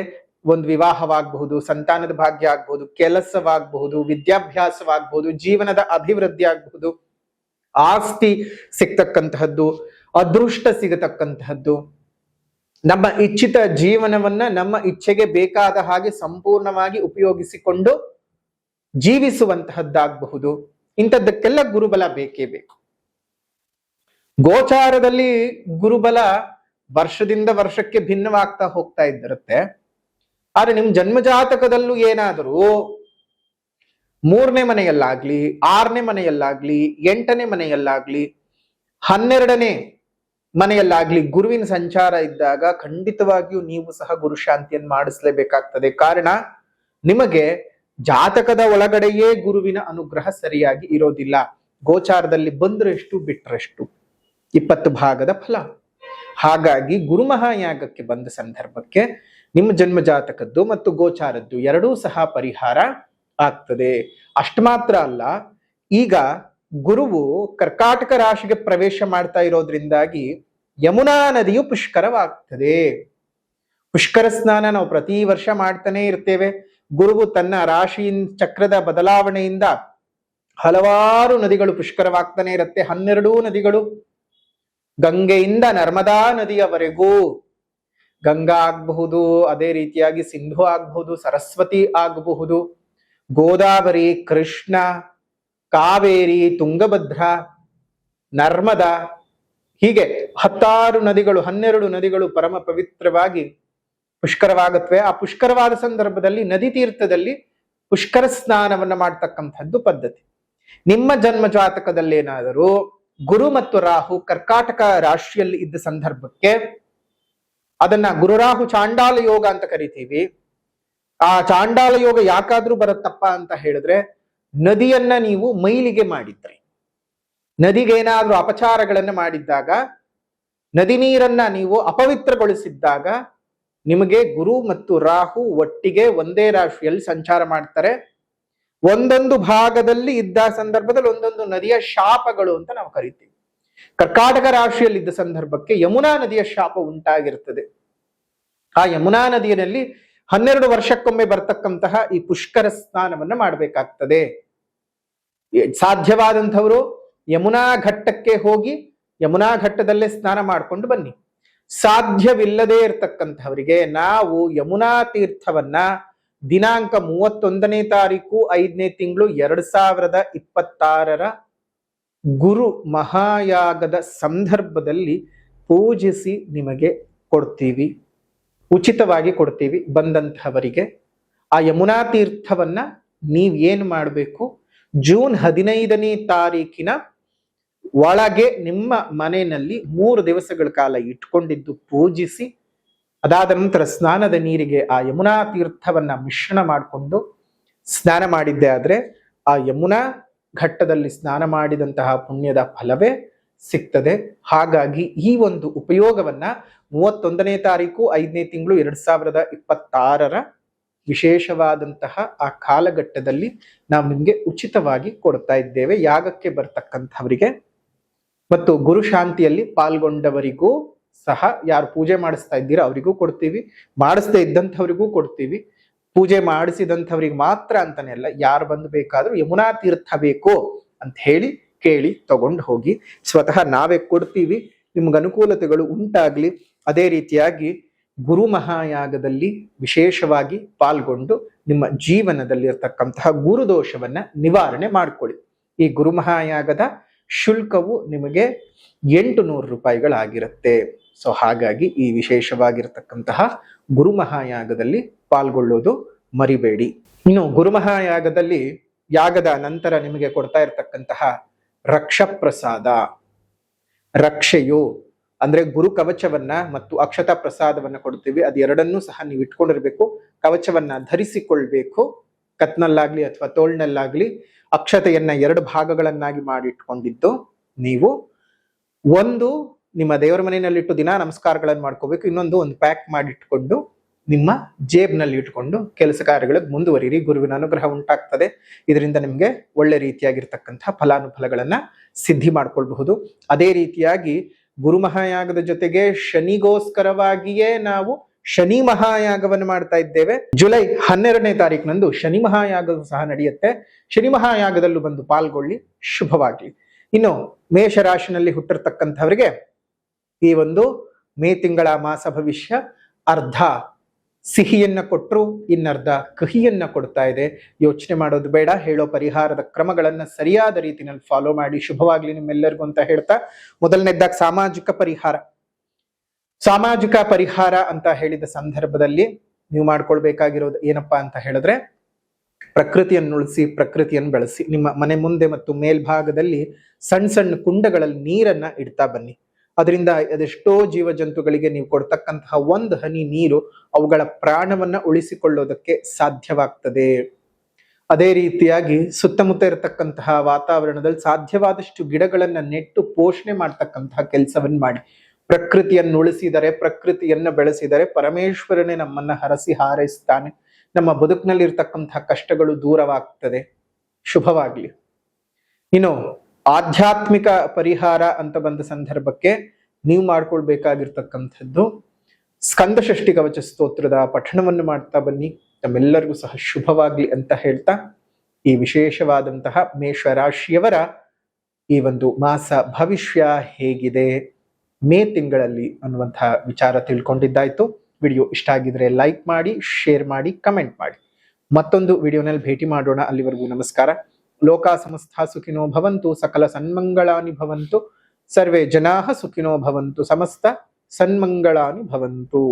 ಒಂದು ವಿವಾಹವಾಗಬಹುದು, ಸಂತಾನದ ಭಾಗ್ಯ ಆಗ್ಬಹುದು, ಕೆಲಸವಾಗಬಹುದು, ವಿದ್ಯಾಭ್ಯಾಸವಾಗಬಹುದು, ಜೀವನದ ಅಭಿವೃದ್ಧಿ ಆಗಬಹುದು, ಆಸ್ತಿ ಸಿಗ್ತಕ್ಕಂತಹದ್ದು, ಅದೃಷ್ಟ ಸಿಗತಕ್ಕಂತಹದ್ದು, ನಮ್ಮ ಇಚ್ಛಿತ ಜೀವನವನ್ನ ನಮ್ಮ ಇಚ್ಛೆಗೆ ಬೇಕಾದ ಹಾಗೆ ಸಂಪೂರ್ಣವಾಗಿ ಉಪಯೋಗಿಸಿಕೊಂಡು ಜೀವಿಸುವಂತಹದ್ದಾಗಬಹುದು. ಇಂಥದ್ದಕ್ಕೆಲ್ಲ ಗುರುಬಲ ಬೇಕೇ ಬೇಕು. ಗೋಚಾರದಲ್ಲಿ ಗುರುಬಲ ವರ್ಷದಿಂದ ವರ್ಷಕ್ಕೆ ಭಿನ್ನವಾಗ್ತಾ ಹೋಗ್ತಾ ಇದ್ದಿರುತ್ತೆ. ಆದ್ರೆ ನಿಮ್ ಜನ್ಮಜಾತಕದಲ್ಲೂ ಏನಾದರೂ 3ನೇ ಮನೆಯಲ್ಲಾಗ್ಲಿ, 6ನೇ ಮನೆಯಲ್ಲಾಗ್ಲಿ, 8ನೇ ಮನೆಯಲ್ಲಾಗ್ಲಿ, 12ನೇ ಮನೆಯಲ್ಲಾಗ್ಲಿ ಗುರುವಿನ ಸಂಚಾರ ಇದ್ದಾಗ ಖಂಡಿತವಾಗಿಯೂ ನೀವು ಸಹ ಗುರು ಶಾಂತಿಯನ್ನು ಮಾಡಿಸ್ಲೇಬೇಕಾಗ್ತದೆ. ಕಾರಣ ನಿಮಗೆ ಜಾತಕದ ಒಳಗಡೆಯೇ ಗುರುವಿನ ಅನುಗ್ರಹ ಸರಿಯಾಗಿ ಇರೋದಿಲ್ಲ. ಗೋಚಾರದಲ್ಲಿ ಬಂದ್ರೆಷ್ಟು ಬಿಟ್ರೆಷ್ಟು 20 ಭಾಗದ ಫಲ. ಹಾಗಾಗಿ ಗುರು ಮಹಾಯಾಗಕ್ಕೆ ಬಂದ ಸಂದರ್ಭಕ್ಕೆ ನಿಮ್ಮ ಜನ್ಮ ಜಾತಕದ್ದು ಮತ್ತು ಗೋಚಾರದ್ದು ಎರಡೂ ಸಹ ಪರಿಹಾರ ಆಗ್ತದೆ. ಅಷ್ಟು ಮಾತ್ರ ಅಲ್ಲ, ಈಗ ಗುರುವು ಕರ್ಕಾಟಕ ರಾಶಿಗೆ ಪ್ರವೇಶ ಮಾಡ್ತಾ ಇರೋದ್ರಿಂದಾಗಿ ಯಮುನಾ ನದಿಯು ಪುಷ್ಕರವಾಗ್ತದೆ. ಪುಷ್ಕರ ಸ್ನಾನ ನಾವು ಪ್ರತಿ ವರ್ಷ ಮಾಡ್ತಾನೆ ಇರ್ತೇವೆ. ಗುರುವು ತನ್ನ ರಾಶಿ ಚಕ್ರದ ಬದಲಾವಣೆಯಿಂದ ಹಲವಾರು ನದಿಗಳು ಪುಷ್ಕರವಾಗ್ತಾನೆ ಇರುತ್ತೆ. 12 ನದಿಗಳು, ಗಂಗೆಯಿಂದ ನರ್ಮದಾ ನದಿಯವರೆಗೂ. ಗಂಗಾ ಆಗಬಹುದು, ಅದೇ ರೀತಿಯಾಗಿ ಸಿಂಧು ಆಗಬಹುದು, ಸರಸ್ವತಿ ಆಗಬಹುದು, ಗೋದಾವರಿ, ಕೃಷ್ಣ, ಕಾವೇರಿ, ತುಂಗಭದ್ರ, ನರ್ಮದಾ, ಹೀಗೆ 10 ನದಿಗಳು, 12 ನದಿಗಳು ಪರಮ ಪವಿತ್ರವಾಗಿ ಪುಷ್ಕರವಾಗತ್ವೆ. ಆ ಪುಷ್ಕರವಾದ ಸಂದರ್ಭದಲ್ಲಿ ನದಿ ತೀರ್ಥದಲ್ಲಿ ಪುಷ್ಕರ ಸ್ನಾನವನ್ನ ಮಾಡ್ತಕ್ಕಂಥದ್ದು ಪದ್ಧತಿ. ನಿಮ್ಮ ಜನ್ಮ ಜಾತಕದಲ್ಲೇನಾದರೂ ಗುರು ಮತ್ತು ರಾಹು ಕರ್ಕಾಟಕ ರಾಶಿಯಲ್ಲಿ ಇದ್ದ ಸಂದರ್ಭಕ್ಕೆ ಅದನ್ನ ಗುರುರಾಹು ಚಾಂಡಾಲ ಯೋಗ ಅಂತ ಕರಿತೀವಿ. ಆ ಚಾಂಡಾಲ ಯೋಗ ಯಾಕಾದ್ರೂ ಬರುತ್ತಪ್ಪ ಅಂತ ಹೇಳಿದ್ರೆ, ನದಿಯನ್ನ ನೀವು ಮೈಲಿಗೆ ಮಾಡಿದ್ರೆ, ನದಿಗೇನಾದ್ರೂ ಅಪಚಾರಗಳನ್ನ ಮಾಡಿದ್ದಾಗ, ನದಿ ನೀರನ್ನ ನೀವು ಅಪವಿತ್ರಗೊಳಿಸಿದ್ದಾಗ ನಿಮಗೆ ಗುರು ಮತ್ತು ರಾಹು ಒಟ್ಟಿಗೆ ಒಂದೇ ರಾಶಿಯಲ್ಲಿ ಸಂಚಾರ ಮಾಡ್ತಾರೆ. ಒಂದೊಂದು ಭಾಗದಲ್ಲಿ ಇದ್ದ ಸಂದರ್ಭದಲ್ಲಿ ಒಂದೊಂದು ನದಿಯ ಶಾಪಗಳು ಅಂತ ನಾವು ಕರಿತೀವಿ. ಕರ್ಕಾಟಕ ರಾಶಿಯಲ್ಲಿ ಇದ್ದ ಸಂದರ್ಭಕ್ಕೆ ಯಮುನಾ ನದಿಯ ಶಾಪ ಉಂಟಾಗಿರ್ತದೆ. ಆ ಯಮುನಾ ನದಿಯಲ್ಲಿ 12 ವರ್ಷಕ್ಕೊಮ್ಮೆ ಬರ್ತಕ್ಕಂತಹ ಈ ಪುಷ್ಕರ ಸ್ನಾನವನ್ನ ಮಾಡಬೇಕಾಗ್ತದೆ. ಸಾಧ್ಯವಾದಂಥವರು ಯಮುನಾ ಘಟ್ಟಕ್ಕೆ ಹೋಗಿ ಯಮುನಾ ಘಟ್ಟದಲ್ಲೇ ಸ್ನಾನ ಮಾಡ್ಕೊಂಡು ಬನ್ನಿ. ಸಾಧ್ಯವಿಲ್ಲದೆ ಇರತಕ್ಕಂಥವರಿಗೆ ನಾವು ಯಮುನಾ ತೀರ್ಥವನ್ನ ದಿನಾಂಕ 31ನೇ ತಾರೀಕು 5ನೇ ತಿಂಗಳು 2026 ಗುರು ಮಹಾಯಾಗದ ಸಂದರ್ಭದಲ್ಲಿ ಪೂಜಿಸಿ ನಿಮಗೆ ಕೊಡ್ತೀವಿ, ಉಚಿತವಾಗಿ ಕೊಡ್ತೀವಿ. ಬಂದಂತಹವರಿಗೆ ಆ ಯಮುನಾ ತೀರ್ಥವನ್ನ ನೀವೇನು ಮಾಡಬೇಕು, ಜೂನ್ 15ನೇ ತಾರೀಕಿನ ಒಳಗೆ ನಿಮ್ಮ ಮನೆಯಲ್ಲಿ 3 ದಿವಸಗಳ ಕಾಲ ಇಟ್ಕೊಂಡಿದ್ದು ಪೂಜಿಸಿ, ಅದಾದ ನಂತರ ಸ್ನಾನದ ನೀರಿಗೆ ಆ ಯಮುನಾ ತೀರ್ಥವನ್ನ ಮಿಶ್ರಣ ಮಾಡಿಕೊಂಡು ಸ್ನಾನ ಮಾಡಿದ್ದೆ ಆದ್ರೆ ಆ ಯಮುನಾ ಘಟ್ಟದಲ್ಲಿ ಸ್ನಾನ ಮಾಡಿದಂತಹ ಪುಣ್ಯದ ಫಲವೇ ಸಿಗ್ತದೆ. ಹಾಗಾಗಿ ಈ ಒಂದು ಉಪಯೋಗವನ್ನ 31ನೇ ತಾರೀಕು 5ನೇ ತಿಂಗಳು 2026 ವಿಶೇಷವಾದಂತಹ ಆ ಕಾಲಘಟ್ಟದಲ್ಲಿ ನಾವು ನಿಮ್ಗೆ ಉಚಿತವಾಗಿ ಕೊಡ್ತಾ ಇದ್ದೇವೆ. ಯಾಗಕ್ಕೆ ಬರ್ತಕ್ಕಂಥವರಿಗೆ ಮತ್ತು ಗುರು ಶಾಂತಿಯಲ್ಲಿ ಪಾಲ್ಗೊಂಡವರಿಗೂ ಸಹ, ಯಾರು ಪೂಜೆ ಮಾಡಿಸ್ತಾ ಇದ್ದೀರಾ ಅವರಿಗೂ ಕೊಡ್ತೀವಿ, ಮಾಡಿಸದೇ ಇದ್ದಂಥವರಿಗೂ ಕೊಡ್ತೀವಿ. ಪೂಜೆ ಮಾಡಿಸಿದಂಥವ್ರಿಗೆ ಮಾತ್ರ ಅಂತಾನೆ ಅಲ್ಲ, ಯಾರು ಬಂದು ಬೇಕಾದ್ರೂ ಯಮುನಾ ತೀರ್ಥ ಬೇಕು ಅಂತ ಹೇಳಿ ಕೇಳಿ ತಗೊಂಡು ಹೋಗಿ. ಸ್ವತಃ ನಾವೇ ಕೊಡ್ತೀವಿ, ನಿಮ್ಗೆ ಅನುಕೂಲತೆಗಳು ಉಂಟಾಗ್ಲಿ. ಅದೇ ರೀತಿಯಾಗಿ ಗುರು ಮಹಾಯಾಗದಲ್ಲಿ ವಿಶೇಷವಾಗಿ ಪಾಲ್ಗೊಂಡು ನಿಮ್ಮ ಜೀವನದಲ್ಲಿ ಇರತಕ್ಕಂತಹ ಗುರುದೋಷವನ್ನ ನಿವಾರಣೆ ಮಾಡಿಕೊಳ್ಳಿ. ಈ ಗುರು ಮಹಾಯಾಗದ ಶುಲ್ಕವು ನಿಮಗೆ 800 ರೂಪಾಯಿಗಳಾಗಿರುತ್ತೆ. ಸೊ ಹಾಗಾಗಿ ಈ ವಿಶೇಷವಾಗಿರ್ತಕ್ಕಂತಹ ಗುರು ಮಹಾಯಾಗದಲ್ಲಿ ಪಾಲ್ಗೊಳ್ಳೋದು ಮರಿಬೇಡಿ. ಇನ್ನು ಗುರು ಮಹಾಯಾಗದಲ್ಲಿ ಯಾಗದ ನಂತರ ನಿಮಗೆ ಕೊಡ್ತಾ ಇರತಕ್ಕಂತಹ ರಕ್ಷಪ್ರಸಾದ, ರಕ್ಷೆಯು ಅಂದ್ರೆ ಗುರು ಕವಚವನ್ನ ಮತ್ತು ಅಕ್ಷತಾ ಪ್ರಸಾದವನ್ನ ಕೊಡ್ತೀವಿ. ಅದು ಎರಡನ್ನೂ ಸಹ ನೀವು ಇಟ್ಕೊಂಡಿರ್ಬೇಕು. ಕವಚವನ್ನ ಧರಿಸಿಕೊಳ್ಬೇಕು, ಕತ್ನಲ್ಲಾಗ್ಲಿ ಅಥವಾ ತೋಳ್ನಲ್ಲಾಗ್ಲಿ. ಅಕ್ಷತೆಯನ್ನ 2 ಭಾಗಗಳನ್ನಾಗಿ ಮಾಡಿ ಇಟ್ಕೊಂಡಿದ್ದು ನೀವು ಒಂದು ನಿಮ್ಮ ದೇವರ ಮನೆಯಲ್ಲಿಟ್ಟು ದಿನ ನಮಸ್ಕಾರಗಳನ್ನು ಮಾಡ್ಕೋಬೇಕು. ಇನ್ನೊಂದು ಪ್ಯಾಕ್ ಮಾಡಿಟ್ಕೊಂಡು ನಿಮ್ಮ ಜೇಬ್ನಲ್ಲಿ ಇಟ್ಕೊಂಡು ಕೆಲಸ ಕಾರ್ಯಗಳಿಗೆ ಮುಂದುವರಿರಿ. ಗುರುವಿನ ಅನುಗ್ರಹ ಉಂಟಾಗ್ತದೆ. ಇದರಿಂದ ನಿಮ್ಗೆ ಒಳ್ಳೆ ರೀತಿಯಾಗಿರ್ತಕ್ಕಂತಹ ಫಲಾನುಫಲಗಳನ್ನ ಸಿದ್ಧಿ ಮಾಡ್ಕೊಳ್ಬಹುದು. ಅದೇ ರೀತಿಯಾಗಿ ಗುರು ಮಹಾಯಾಗದ ಜೊತೆಗೆ ಶನಿಗೋಸ್ಕರವಾಗಿಯೇ ನಾವು ಶನಿ ಮಹಾಯಾಗವನ್ನು ಮಾಡ್ತಾ ಇದ್ದೇವೆ. ಜುಲೈ 12ನೇ ತಾರೀಕಿನಂದು ಶನಿ ಮಹಾಯಾಗ ಸಹ ನಡೆಯುತ್ತೆ. ಶನಿ ಮಹಾಯಾಗದಲ್ಲೂ ಬಂದು ಪಾಲ್ಗೊಳ್ಳಿ. ಶುಭವಾಗ್ಲಿ. ಇನ್ನು ಮೇಷರಾಶಿನಲ್ಲಿ ಹುಟ್ಟಿರ್ತಕ್ಕಂಥವರಿಗೆ ಈ ಒಂದು ಮೇ ತಿಂಗಳ ಮಾಸ ಭವಿಷ್ಯ ಅರ್ಧ ಸಿಹಿಯನ್ನ ಕೊಟ್ಟರು, ಇನ್ನರ್ಧ ಕಹಿಯನ್ನ ಕೊಡ್ತಾ ಇದೆ. ಯೋಚನೆ ಮಾಡೋದು ಬೇಡ. ಹೇಳೋ ಪರಿಹಾರದ ಕ್ರಮಗಳನ್ನ ಸರಿಯಾದ ರೀತಿಯಲ್ಲಿ ಫಾಲೋ ಮಾಡಿ. ಶುಭವಾಗ್ಲಿ ನಿಮ್ಮೆಲ್ಲರಿಗೂ ಅಂತ ಹೇಳ್ತಾ, ಮೊದಲನೇದಾಗಿ ಸಾಮಾಜಿಕ ಪರಿಹಾರ ಅಂತ ಹೇಳಿದ ಸಂದರ್ಭದಲ್ಲಿ ನೀವು ಮಾಡ್ಕೊಳ್ಬೇಕಾಗಿರೋದು ಏನಪ್ಪಾ ಅಂತ ಹೇಳಿದ್ರೆ, ಪ್ರಕೃತಿಯನ್ನು ಉಳಿಸಿ, ಪ್ರಕೃತಿಯನ್ನು ಬೆಳೆಸಿ. ನಿಮ್ಮ ಮನೆ ಮುಂದೆ ಮತ್ತು ಮೇಲ್ಭಾಗದಲ್ಲಿ ಸಣ್ಣ ಸಣ್ಣ ಕುಂಡಗಳಲ್ಲಿ ನೀರನ್ನ ಇಡ್ತಾ ಬನ್ನಿ. ಅದರಿಂದ ಅದೆಷ್ಟೋ ಜೀವ ಜಂತುಗಳಿಗೆ ನೀವು ಕೊಡ್ತಕ್ಕಂತಹ ಒಂದು ಹನಿ ನೀರು ಅವುಗಳ ಪ್ರಾಣವನ್ನ ಉಳಿಸಿಕೊಳ್ಳೋದಕ್ಕೆ ಸಾಧ್ಯವಾಗ್ತದೆ. ಅದೇ ರೀತಿಯಾಗಿ ಸುತ್ತಮುತ್ತ ಇರತಕ್ಕಂತಹ ವಾತಾವರಣದಲ್ಲಿ ಸಾಧ್ಯವಾದಷ್ಟು ಗಿಡಗಳನ್ನ ನೆಟ್ಟು ಪೋಷಣೆ ಮಾಡ್ತಕ್ಕಂತಹ ಕೆಲಸವನ್ನ ಮಾಡಿ. ಪ್ರಕೃತಿಯನ್ನು ಉಳಿಸಿದರೆ, ಪ್ರಕೃತಿಯನ್ನ ಬೆಳೆಸಿದರೆ ಪರಮೇಶ್ವರನೇ ನಮ್ಮನ್ನ ಹರಸಿ ಹಾರೈಸ್ತಾನೆ. ನಮ್ಮ ಬದುಕಿನಲ್ಲಿ ಇರ್ತಕ್ಕಂತಹ ಕಷ್ಟಗಳು ದೂರವಾಗ್ತದೆ. ಶುಭವಾಗ್ಲಿ. ಇನ್ನು ಆಧ್ಯಾತ್ಮಿಕ ಪರಿಹಾರ ಅಂತ ಬಂದ ಸಂದರ್ಭಕ್ಕೆ ನೀವು ಮಾಡ್ಕೊಳ್ಬೇಕಾಗಿರ್ತಕ್ಕಂಥದ್ದು ಸ್ಕಂದ ಷಷ್ಠಿ ಕವಚ ಸ್ತೋತ್ರದ ಪಠಣವನ್ನು ಮಾಡ್ತಾ ಬನ್ನಿ. ನಮ್ಮೆಲ್ಲರಿಗೂ ಸಹ ಶುಭವಾಗ್ಲಿ ಅಂತ ಹೇಳ್ತಾ, ಈ ವಿಶೇಷವಾದಂತಹ ಮೇಷರಾಶಿಯವರ ಈ ಒಂದು ಮಾಸ ಭವಿಷ್ಯ ಹೇಗಿದೆ ಮೇ ತಿಂಗಳಲ್ಲಿ ಅನ್ನುವಂತಹ ವಿಚಾರ ತಿಳ್ಕೊಂಡಿದ್ದಾಯ್ತು. ವಿಡಿಯೋ ಇಷ್ಟ ಆಗಿದ್ರೆ ಲೈಕ್ ಮಾಡಿ, ಶೇರ್ ಮಾಡಿ, ಕಮೆಂಟ್ ಮಾಡಿ. ಮತ್ತೊಂದು ವಿಡಿಯೋನಲ್ಲಿ ಭೇಟಿ ಮಾಡೋಣ. ಅಲ್ಲಿವರೆಗೂ ನಮಸ್ಕಾರ. ಲೋಕ ಸಮಸ್ತ ಸುಖಿನೋ ಭವಂತು, ಸಕಲ ಸನ್ಮಂಗಳಾನಿ ಭವಂತು, ಸರ್ವೇ ಜನಾಃ ಸುಖಿನೋ ಭವಂತು, ಸಮಸ್ತ ಸನ್ಮಂಗಳಾನಿ ಭವಂತು.